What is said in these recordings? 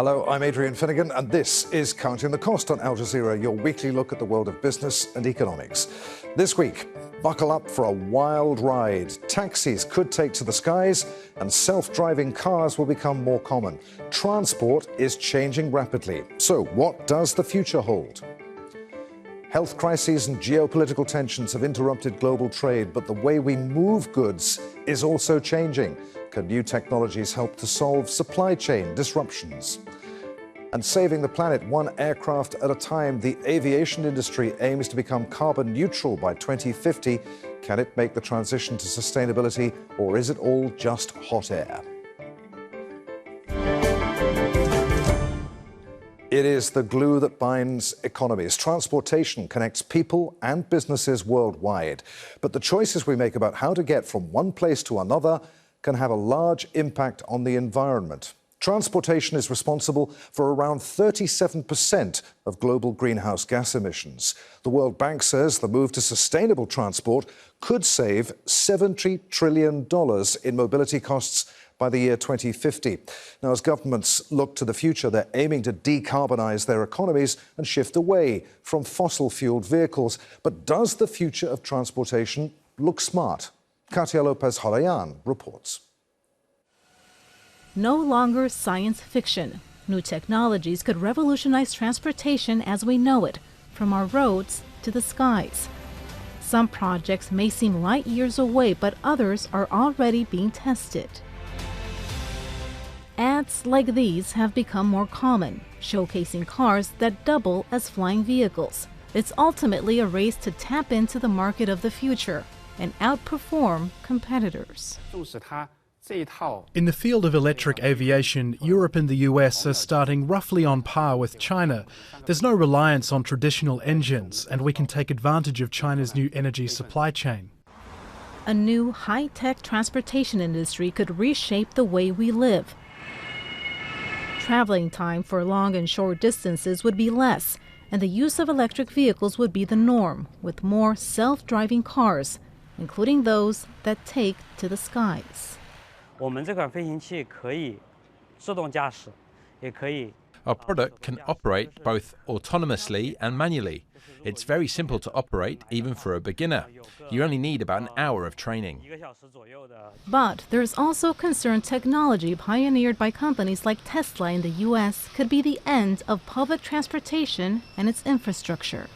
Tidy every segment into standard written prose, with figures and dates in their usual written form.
Hello, I'm Adrian Finnegan, and this is Counting the Cost on Al Jazeera, your weekly look at the world of business and economics. This week, buckle up for a wild ride. Taxis could take to the skies, and self-driving cars will become more common. Transport is changing rapidly. So, what does the future hold? Health crises and geopolitical tensions have interrupted global trade, but the way we move goods is also changing. Can new technologies help to solve supply chain disruptions? And saving the planet one aircraft at a time, the aviation industry aims to become carbon neutral by 2050. Can it make the transition to sustainability, or is it all just hot air? It is the glue that binds economies. Transportation connects people and businesses worldwide. But the choices we make about how to get from one place to another can have a large impact on the environment. Transportation is responsible for around 37% of global greenhouse gas emissions. The World Bank says the move to sustainable transport could save $70 trillion in mobility costs by the year 2050. Now, as governments look to the future, they're aiming to decarbonise their economies and shift away from fossil-fuelled vehicles. But does the future of transportation look smart? Katia Lopez-Harayan reports. No longer science fiction. New technologies could revolutionize transportation as we know it, from our roads to the skies. Some projects may seem light years away, but others are already being tested. Ads like these have become more common, showcasing cars that double as flying vehicles. It's ultimately a race to tap into the market of the future and outperform competitors. In the field of electric aviation, Europe and the US are starting roughly on par with China. There's no reliance on traditional engines, and we can take advantage of China's new energy supply chain. A new high-tech transportation industry could reshape the way we live. Traveling time for long and short distances would be less, and the use of electric vehicles would be the norm, with more self-driving cars, including those that take to the skies. Our product can operate both autonomously and manually. It's very simple to operate, even for a beginner. You only need about an hour of training. But there's also concern technology pioneered by companies like Tesla in the US could be the end of public transportation and its infrastructure.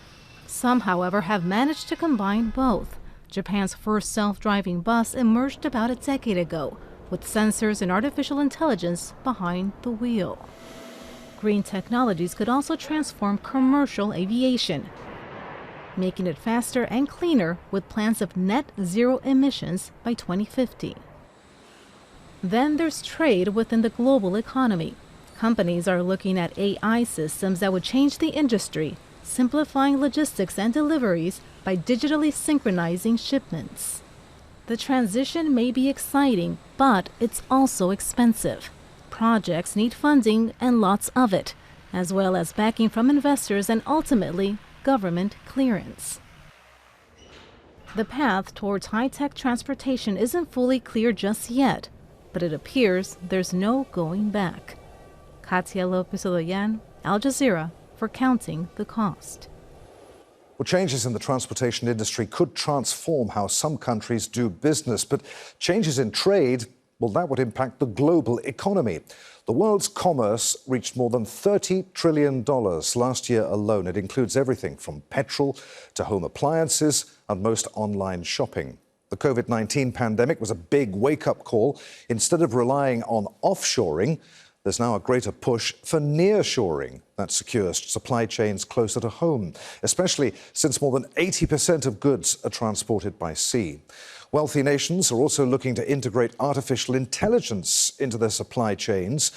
Some, however, have managed to combine both. Japan's first self-driving bus emerged about a decade ago, with sensors and artificial intelligence behind the wheel. Green technologies could also transform commercial aviation, making it faster and cleaner with plans of net zero emissions by 2050. Then there's trade within the global economy. Companies are looking at AI systems that would change the industry, simplifying logistics and deliveries by digitally synchronizing shipments. The transition may be exciting, but it's also expensive. Projects need funding and lots of it, as well as backing from investors and ultimately government clearance. The path towards high-tech transportation isn't fully clear just yet, but it appears there's no going back. Katia Lopez-Harayan, Al Jazeera, for Counting the Cost. Well, changes in the transportation industry could transform how some countries do business, but changes in trade, well, that would impact the global economy. The world's commerce reached more than $30 trillion last year alone. It includes everything from petrol to home appliances and most online shopping. The COVID-19 pandemic was a big wake-up call. Instead of relying on offshoring, there's now a greater push for nearshoring that secures supply chains closer to home, especially since more than 80% of goods are transported by sea. Wealthy nations are also looking to integrate artificial intelligence into their supply chains,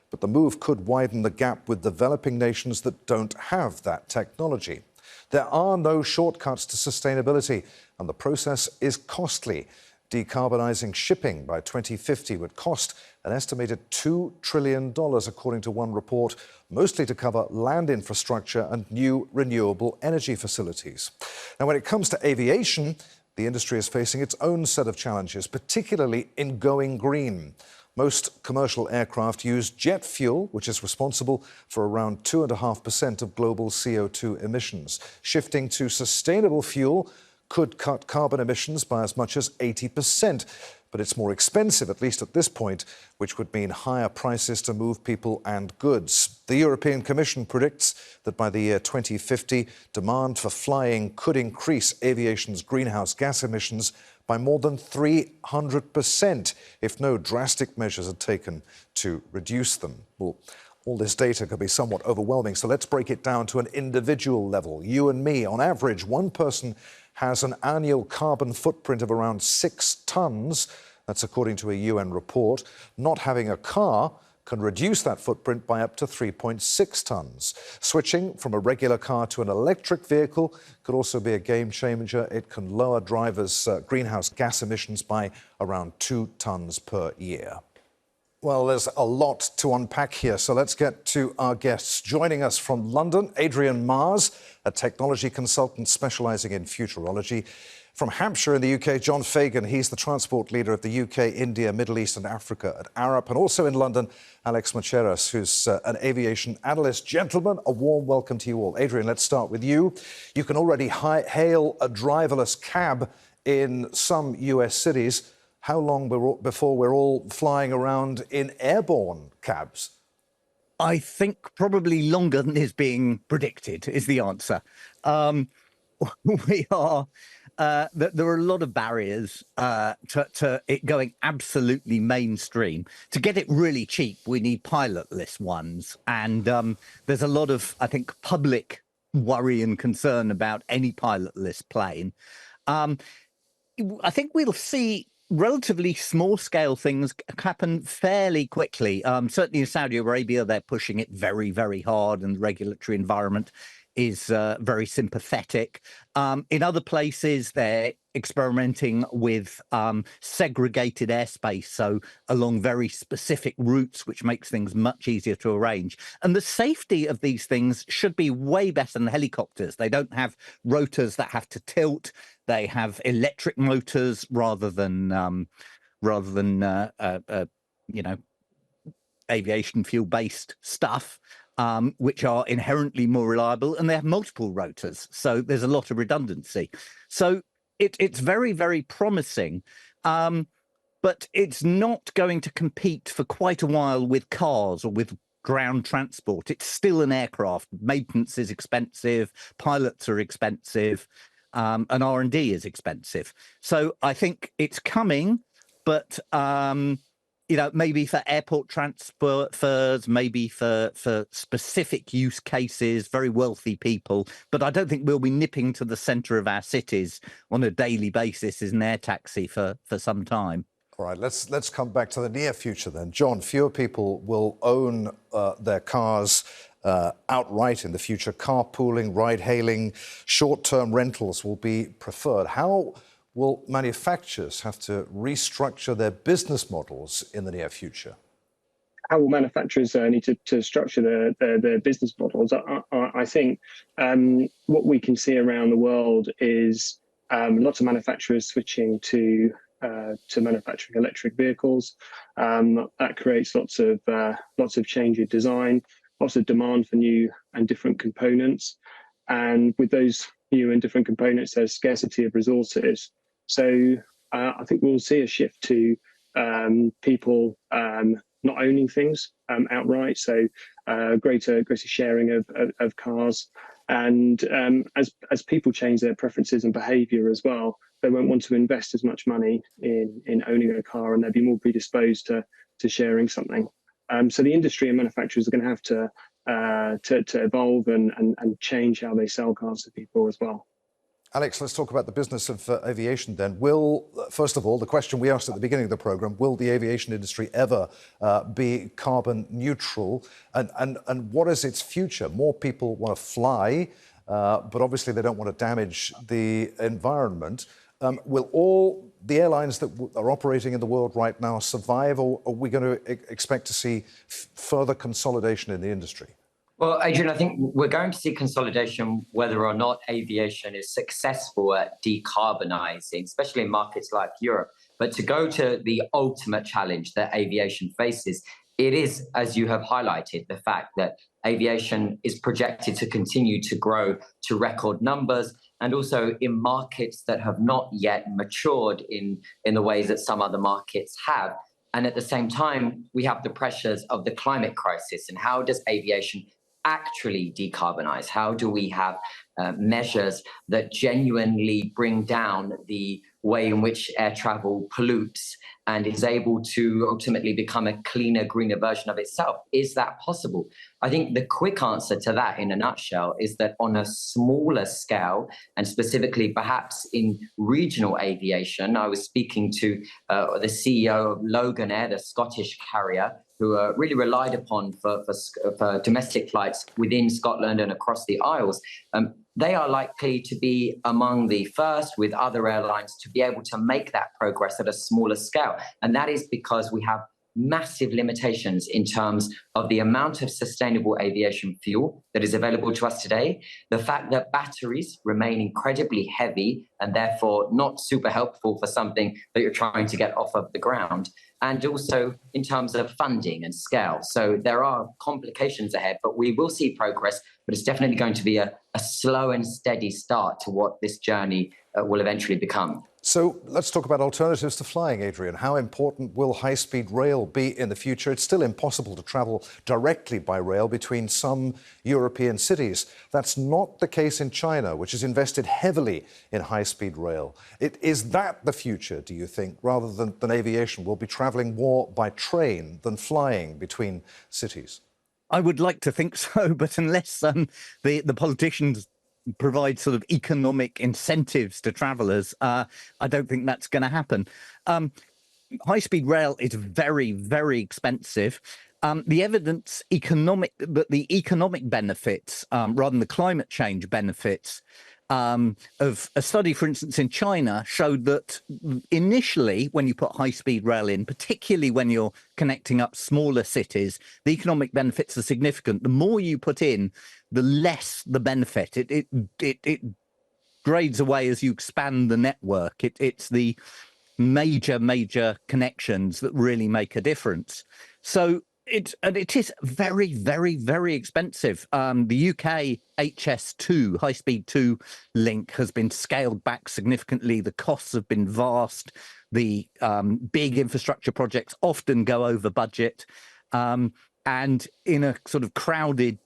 but the move could widen the gap with developing nations that don't have that technology. There are no shortcuts to sustainability, and the process is costly. Decarbonizing shipping by 2050 would cost an estimated $2 trillion, according to one report, mostly to cover land infrastructure and new renewable energy facilities. Now, when it comes to aviation, the industry is facing its own set of challenges, particularly in going green. Most commercial aircraft use jet fuel, which is responsible for around 2.5% of global CO2 emissions. Shifting to sustainable fuel could cut carbon emissions by as much as 80%. But it's more expensive, at least at this point, which would mean higher prices to move people and goods. The European Commission predicts that by the year 2050, demand for flying could increase aviation's greenhouse gas emissions by more than 300% if no drastic measures are taken to reduce them. Well, all this data could be somewhat overwhelming, so let's break it down to an individual level. You and me, on average, one person has an annual carbon footprint of around 6 tonnes. That's according to a UN report. Not having a car can reduce that footprint by up to 3.6 tonnes. Switching from a regular car to an electric vehicle could also be a game changer. It can lower drivers' greenhouse gas emissions by around 2 tonnes per year. Well, there's a lot to unpack here, so let's get to our guests. Joining us from London, Adrian Mars, a technology consultant specialising in futurology. From Hampshire in the UK, John Fagan, he's the transport leader of the UK, India, Middle East and Africa at Arup. And also in London, Alex Macheras, who's an aviation analyst. Gentlemen, a warm welcome to you all. Adrian, let's start with you. You can already hail a driverless cab in some US cities. How long before we're all flying around in airborne cabs? I think probably longer than is being predicted is the answer. There are a lot of barriers to it going absolutely mainstream. To get it really cheap, we need pilotless ones. And there's a lot of, I think, public worry and concern about any pilotless plane. I think we'll see relatively small-scale things happen fairly quickly. Certainly in Saudi Arabia, they're pushing it very, very hard, and the regulatory environment is very sympathetic. In other places, they're experimenting with segregated airspace, so along very specific routes, which makes things much easier to arrange. And the safety of these things should be way better than helicopters. They don't have rotors that have to tilt. They have electric motors rather than aviation fuel-based stuff. Which are inherently more reliable, and they have multiple rotors, so there's a lot of redundancy. So it's very, very promising, but it's not going to compete for quite a while with cars or with ground transport. It's still an aircraft. Maintenance is expensive, pilots are expensive, and R&D is expensive. So I think it's coming, but maybe for airport transfers, maybe for specific use cases, very wealthy people. But I don't think we'll be nipping to the centre of our cities on a daily basis as an air taxi for some time. All right, let's come back to the near future then. John, fewer people will own their cars outright in the future. Carpooling, ride-hailing, short-term rentals will be preferred. How will manufacturers have to restructure their business models in the near future? How will manufacturers need to structure their business models? I think what we can see around the world is lots of manufacturers switching to manufacturing electric vehicles. That creates lots of change in design, lots of demand for new and different components. And with those new and different components, there's scarcity of resources. So I think we'll see a shift to people not owning things outright. So greater sharing of cars. And as people change their preferences and behaviour as well, they won't want to invest as much money in owning a car, and they'll be more predisposed to sharing something. So the industry and manufacturers are going to have to evolve and change how they sell cars to people as well. Alex, let's talk about the business of aviation then. First of all, the question we asked at the beginning of the programme, will the aviation industry ever be carbon neutral? And what is its future? More people want to fly, but obviously they don't want to damage the environment. Will all the airlines that are operating in the world right now survive, or are we going to expect to see further consolidation in the industry? Well, Adrian, I think we're going to see consolidation whether or not aviation is successful at decarbonising, especially in markets like Europe. But to go to the ultimate challenge that aviation faces, it is, as you have highlighted, the fact that aviation is projected to continue to grow to record numbers, and also in markets that have not yet matured in the ways that some other markets have. And at the same time, we have the pressures of the climate crisis. And how does aviation actually decarbonize? How do we have measures that genuinely bring down the way in which air travel pollutes and is able to ultimately become a cleaner, greener version of itself? Is that possible? I think the quick answer to that, in a nutshell, is that on a smaller scale, and specifically perhaps in regional aviation, I was speaking to the CEO of Logan Air, the Scottish carrier, who are really relied upon for domestic flights within Scotland and across the Isles. They are likely to be among the first with other airlines to be able to make that progress at a smaller scale. And that is because we have massive limitations in terms of the amount of sustainable aviation fuel that is available to us today, the fact that batteries remain incredibly heavy and therefore not super helpful for something that you're trying to get off of the ground, and also in terms of funding and scale. So there are complications ahead, but we will see progress, but it's definitely going to be a slow and steady start to what this journey will eventually become. So let's talk about alternatives to flying, Adrian. How important will high-speed rail be in the future? It's still impossible to travel directly by rail between some European cities. That's not the case in China, which has invested heavily in high-speed rail. Is that the future, do you think, rather than aviation? We'll be travelling more by train than flying between cities? I would like to think so, but unless the politicians provide sort of economic incentives to travellers, I don't think that's going to happen. High-speed rail is very, very expensive. The evidence that the economic benefits, rather than the climate change benefits, of a study, for instance, in China showed that initially, when you put high-speed rail in, particularly when you're connecting up smaller cities, the economic benefits are significant. The more you put in, the less the benefit. It grades away as you expand the network. It's the major connections that really make a difference. So it is very, very, very expensive. The UK HS2, high-speed 2 link has been scaled back significantly. The costs have been vast. The big infrastructure projects often go over budget. And in a sort of crowded,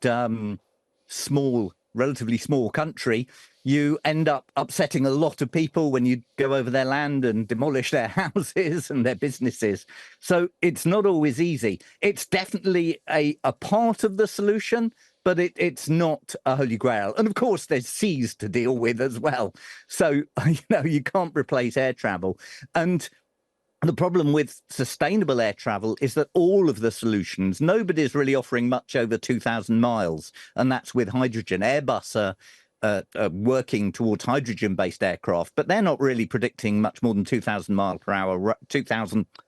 relatively small country, you end up upsetting a lot of people when you go over their land and demolish their houses and their businesses. So it's not always easy. It's definitely a part of the solution, but it's not a holy grail. And of course, there's seas to deal with as well. So, you can't replace air travel. And the problem with sustainable air travel is that all of the solutions, nobody's really offering much over 2,000 miles, and that's with hydrogen. Airbus are working towards hydrogen-based aircraft, but they're not really predicting much more than 2,000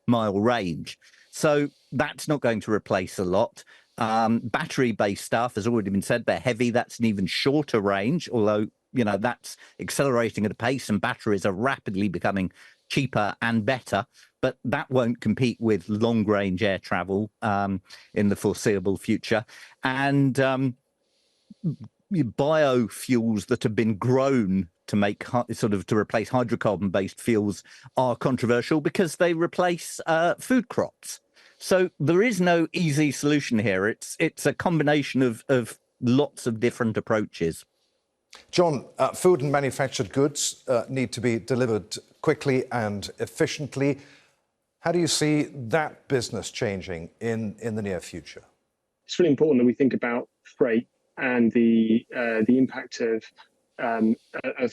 mile range. So that's not going to replace a lot. Battery-based stuff has already been said, they're heavy. That's an even shorter range, although, that's accelerating at a pace, and batteries are rapidly becoming cheaper and better, but that won't compete with long-range air travel in the foreseeable future. And biofuels that have been grown to make to replace hydrocarbon-based fuels are controversial because they replace food crops. So there is no easy solution here. It's a combination of lots of different approaches. John, food and manufactured goods need to be delivered quickly and efficiently. How do you see that business changing in the near future? It's really important that we think about freight and the impact of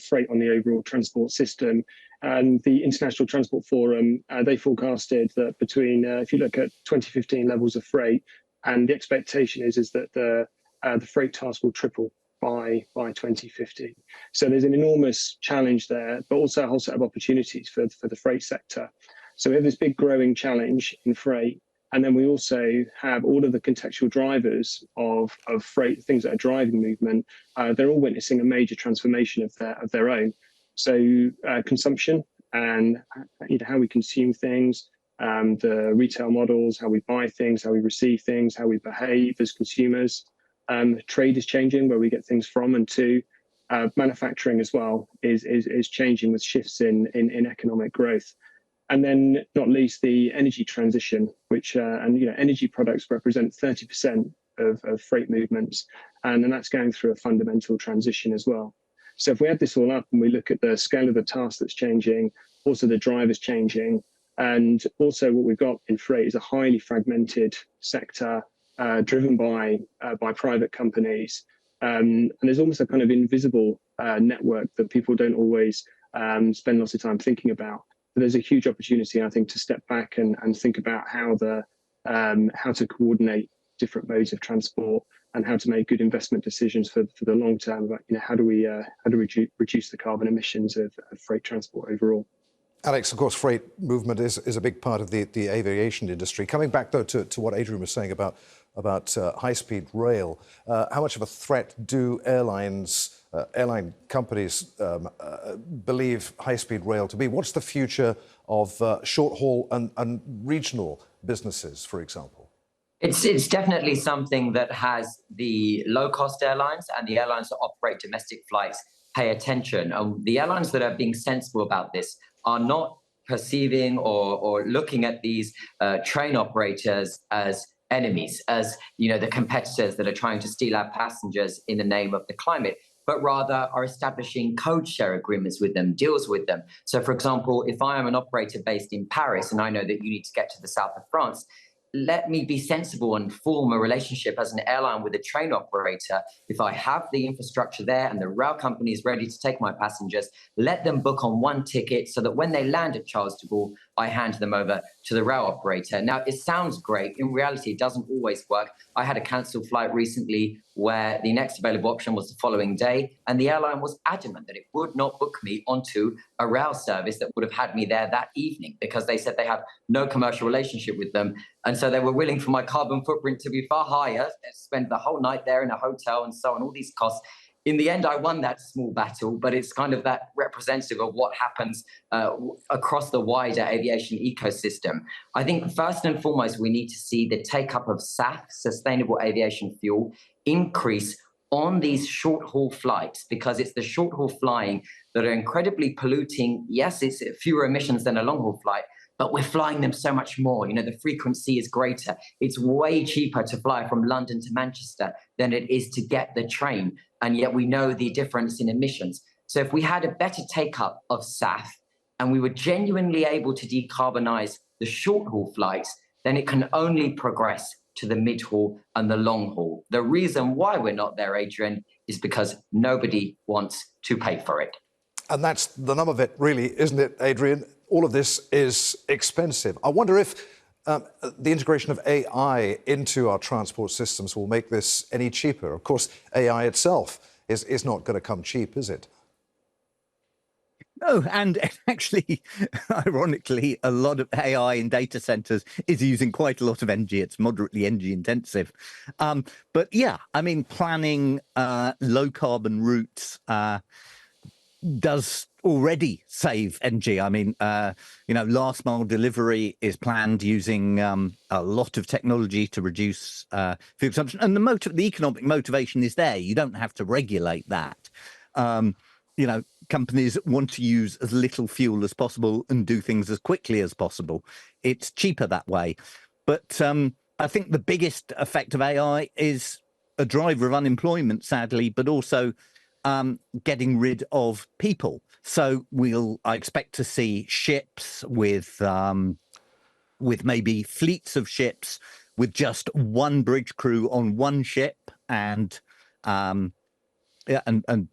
freight on the overall transport system. And the International Transport Forum, they forecasted that between, if you look at 2015 levels of freight, and the expectation is that the freight task will triple by 2050. So there's an enormous challenge there, but also a whole set of opportunities for the freight sector. So we have this big growing challenge in freight. And then we also have all of the contextual drivers of freight, things that are driving movement. They're all witnessing a major transformation of their own. So consumption and how we consume things, the retail models, how we buy things, how we receive things, how we behave as consumers. Trade is changing, where we get things from and to. Manufacturing as well is changing with shifts in economic growth. And then, not least, the energy transition, which energy products represent 30% of freight movements, and that's going through a fundamental transition as well. So if we add this all up and we look at the scale of the task that's changing, also the drivers changing, and also what we've got in freight is a highly fragmented sector driven by private companies, and there's almost a kind of invisible network that people don't always spend lots of time thinking about. But there's a huge opportunity, I think, to step back and think about how to coordinate different modes of transport and how to make good investment decisions for the long term. But how do we reduce the carbon emissions of freight transport overall? Alex, of course, freight movement is a big part of the aviation industry. Coming back, though, to what Adrian was saying about high-speed rail, how much of a threat do airline companies believe high-speed rail to be? What's the future of short-haul and regional businesses, for example? It's definitely something that has the low-cost airlines and the airlines that operate domestic flights pay attention. The airlines that are being sensible about this are not perceiving or looking at these train operators as enemies, as the competitors that are trying to steal our passengers in the name of the climate, but rather are establishing code share agreements with them, deals with them. So, for example, if I am an operator based in Paris and I know that you need to get to the south of France, let me be sensible and form a relationship as an airline with a train operator. If I have the infrastructure there and the rail company is ready to take my passengers, let them book on one ticket so that when they land at Charles de Gaulle, I hand them over to the rail operator. Now, it sounds great. In reality, it doesn't always work. I had a cancelled flight recently where the next available option was the following day, and the airline was adamant that it would not book me onto a rail service that would have had me there that evening, because they said they have no commercial relationship with them. And so they were willing for my carbon footprint to be far higher, spend the whole night there in a hotel and so on, all these costs. In the end, I won that small battle, but it's kind of that representative of what happens across the wider aviation ecosystem. I think first and foremost, we need to see the take-up of SAF, sustainable aviation fuel, increase on these short-haul flights, because it's the short-haul flying that are incredibly polluting. Yes, it's fewer emissions than a long-haul flight, but we're flying them so much more. The frequency is greater. It's way cheaper to fly from London to Manchester than it is to get the train. And yet we know the difference in emissions. So if we had a better take-up of SAF and we were genuinely able to decarbonise the short-haul flights, then it can only progress to the mid-haul and the long-haul. The reason why we're not there, Adrian, is because nobody wants to pay for it. And that's the nub of it, really, isn't it, Adrian? All of this is expensive. I wonder if the integration of AI into our transport systems will make this any cheaper. Of course, AI itself is not going to come cheap, is it? No, and actually, ironically, a lot of AI in data centers is using quite a lot of energy. It's moderately energy intensive. But yeah, I mean, planning low carbon routes does already save energy. I mean, last mile delivery is planned using a lot of technology to reduce fuel consumption. And the economic motivation is there. You don't have to regulate that. Companies want to use as little fuel as possible and do things as quickly as possible. It's cheaper that way. But I think the biggest effect of AI is a driver of unemployment, sadly, but also getting rid of people. So I expect to see ships with maybe fleets of ships with just one bridge crew on one ship and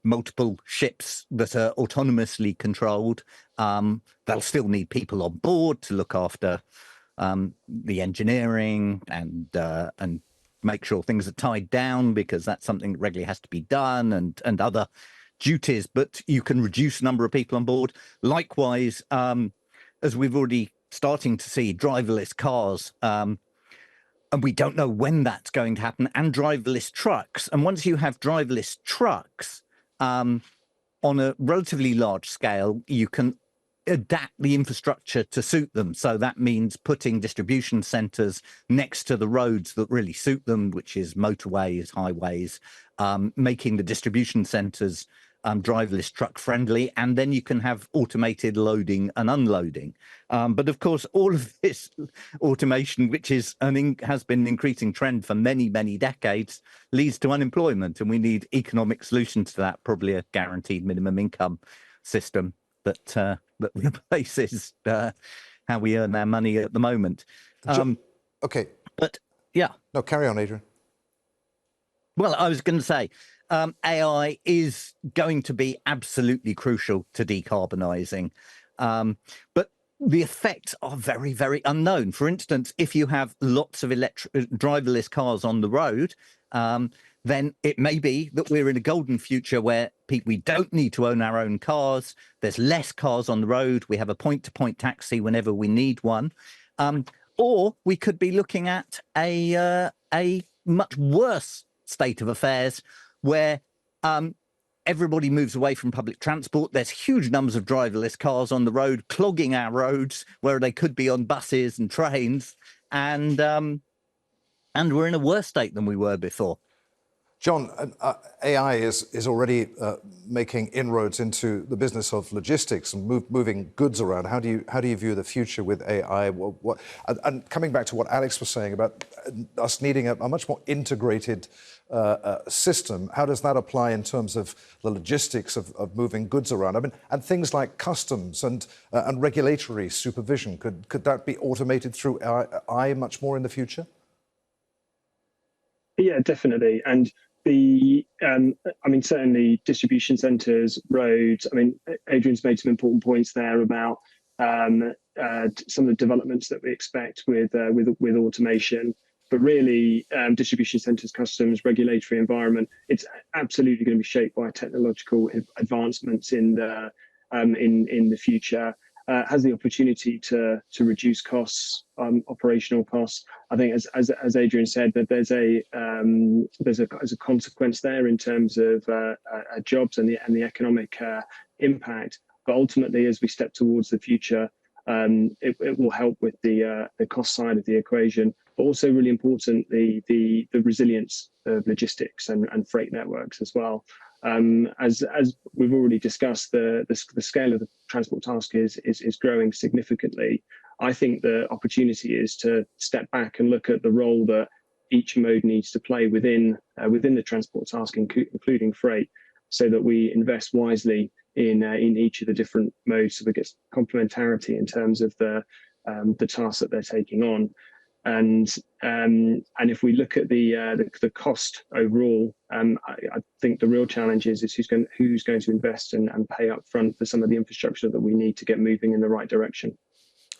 multiple ships that are autonomously controlled. They'll still need people on board to look after the engineering and make sure things are tied down, because that's something that regularly has to be done, and other duties. But you can reduce the number of people on board. Likewise, as we've already starting to see, driverless cars, and we don't know when that's going to happen, and driverless trucks. And once you have driverless trucks on a relatively large scale, you can adapt the infrastructure to suit them. So that means putting distribution centres next to the roads that really suit them, which is motorways, highways, making the distribution centres driverless truck friendly, and then you can have automated loading and unloading. But of course, all of this automation, which is has been an increasing trend for many, many decades, leads to unemployment, and we need economic solutions to that, probably a guaranteed minimum income system that replaces how we earn our money at the moment. Okay. But yeah. No, carry on, Adrian. Well, I was going to say, AI is going to be absolutely crucial to decarbonising, but the effects are very, very unknown. For instance, if you have lots of driverless cars on the road, then it may be that we're in a golden future where we don't need to own our own cars. There's less cars on the road. We have a point-to-point taxi whenever we need one. Or we could be looking at a much worse state of affairs where everybody moves away from public transport. There's huge numbers of driverless cars on the road, clogging our roads where they could be on buses and trains. And we're in a worse state than we were before. John, AI is already making inroads into the business of logistics and moving goods around. How do you view the future with AI? And coming back to what Alex was saying about us needing a much more integrated system, how does that apply in terms of the logistics of moving goods around? I mean, and things like customs and regulatory supervision, could that be automated through AI much more in the future? Yeah, definitely. And certainly distribution centres, roads. I mean, Adrian's made some important points there about some of the developments that we expect with automation. But really, distribution centres, customs, regulatory environment, it's absolutely going to be shaped by technological advancements in the future. Has the opportunity to reduce costs, operational costs. I think, as Adrian said, that there's a consequence there in terms of jobs and the economic impact. But ultimately, as we step towards the future, it will help with the cost side of the equation, but also really important the resilience of logistics and freight networks as well. As we've already discussed, the scale of the transport task is growing significantly. I think the opportunity is to step back and look at the role that each mode needs to play within the transport task, including freight, so that we invest wisely in each of the different modes, so we get complementarity in terms of the tasks that they're taking on. And if we look at the cost overall, I think the real challenge is who's going to invest and pay up front for some of the infrastructure that we need to get moving in the right direction.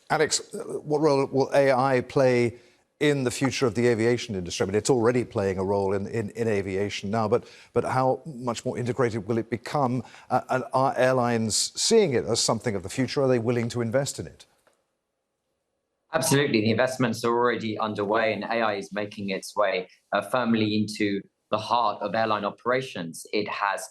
Alex, what role will AI play in the future of the aviation industry? I mean, it's already playing a role in aviation now, but how much more integrated will it become? And are airlines seeing it as something of the future? Are they willing to invest in it? Absolutely. The investments are already underway, and AI is making its way firmly into the heart of airline operations. It has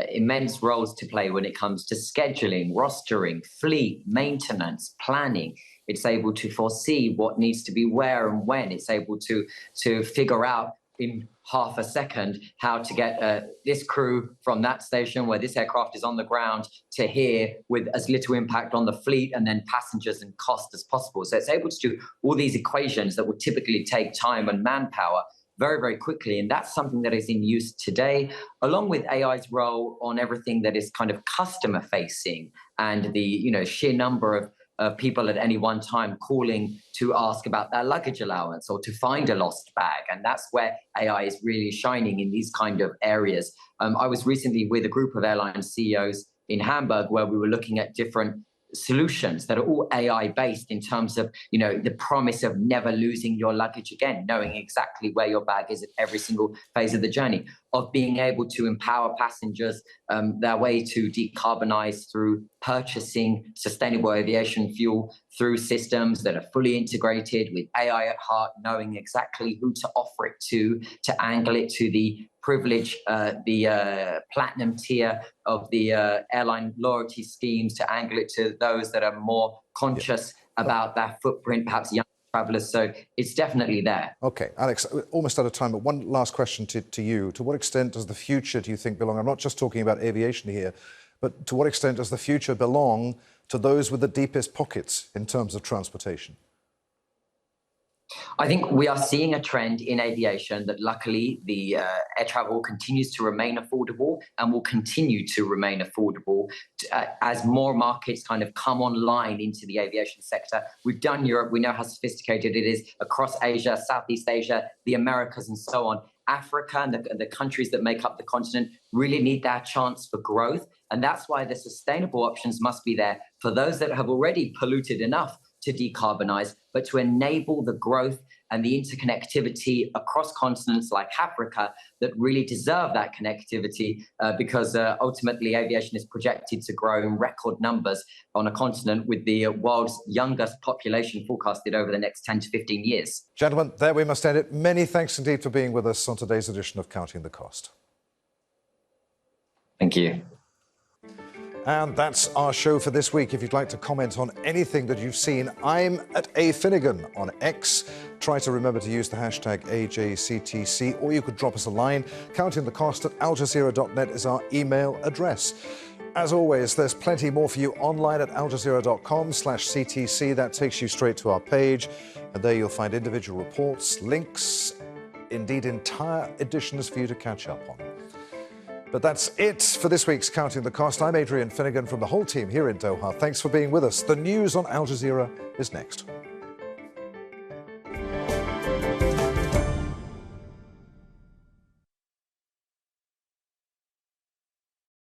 immense roles to play when it comes to scheduling, rostering, fleet, maintenance, planning. It's able to foresee what needs to be where and when. It's able to figure out in half a second how to get this crew from that station where this aircraft is on the ground to here with as little impact on the fleet and then passengers and cost as possible. So it's able to do all these equations that would typically take time and manpower very, very quickly. And that's something that is in use today, along with AI's role on everything that is kind of customer facing and the sheer number of people at any one time calling to ask about their luggage allowance or to find a lost bag. And that's where AI is really shining in these kind of areas. I was recently with a group of airline CEOs in Hamburg where we were looking at different solutions that are all AI based in terms of, the promise of never losing your luggage again, knowing exactly where your bag is at every single phase of the journey, of being able to empower passengers their way to decarbonize through purchasing sustainable aviation fuel through systems that are fully integrated with AI at heart, knowing exactly who to offer it to angle it to the privilege the platinum tier of the airline loyalty schemes to angle it to those that are more conscious about that footprint, perhaps young travelers. So it's definitely there. Okay, Alex, almost out of time, but one last question to you. To what extent does the future, do you think, belong? I'm not just talking about aviation here, but to what extent does the future belong to those with the deepest pockets in terms of transportation? I think we are seeing a trend in aviation that luckily the air travel continues to remain affordable and will continue to remain affordable as more markets kind of come online into the aviation sector. We've done Europe, we know how sophisticated it is across Asia, Southeast Asia, the Americas and so on. Africa and the countries that make up the continent really need that chance for growth. And that's why the sustainable options must be there for those that have already polluted enough to decarbonize, but to enable the growth and the interconnectivity across continents like Africa that really deserve that connectivity because ultimately aviation is projected to grow in record numbers on a continent with the world's youngest population forecasted over the next 10 to 15 years. Gentlemen, there we must end it. Many thanks indeed for being with us on today's edition of Counting the Cost. Thank you. And that's our show for this week. If you'd like to comment on anything that you've seen, I'm at @afinnegan on X. Try to remember to use the hashtag AJCTC, or you could drop us a line. Counting the Cost at aljazeera.net is our email address. As always, there's plenty more for you online at aljazeera.com/CTC. That takes you straight to our page. And there you'll find individual reports, links, indeed entire editions for you to catch up on. But that's it for this week's Counting the Cost. I'm Adrian Finnegan from the whole team here in Doha. Thanks for being with us. The news on Al Jazeera is next.